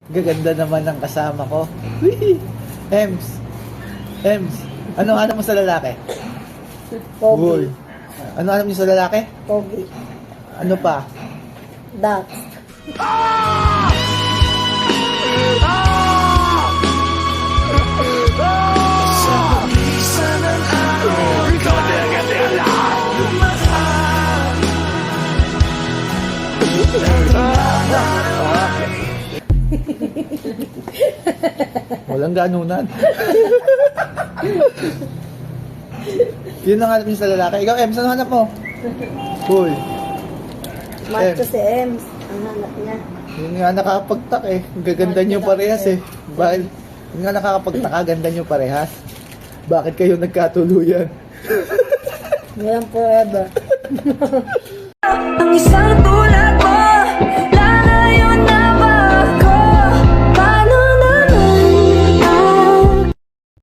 Gaganda naman ng kasama ko. Whee! Ems. Ems. Ano hanap mo sa lalaki? Uy. Pogi. Ano hanap niyo sa lalaki? Pogi. Ano pa? Dax. Walang ganunan. Yun ang hanap niyo sa lalaki. Ikaw, Ems, ano hanap mo? Uy. Macho si Ems. Ang hanap niya. Yun nga nakakapagtak eh. Ang gaganda niyo parehas eh. Bakit? Yun nga nakakapagtaka, ganda niyo parehas. Bakit kayo nagkatuluyan? Walang forever. Ang isang tuloy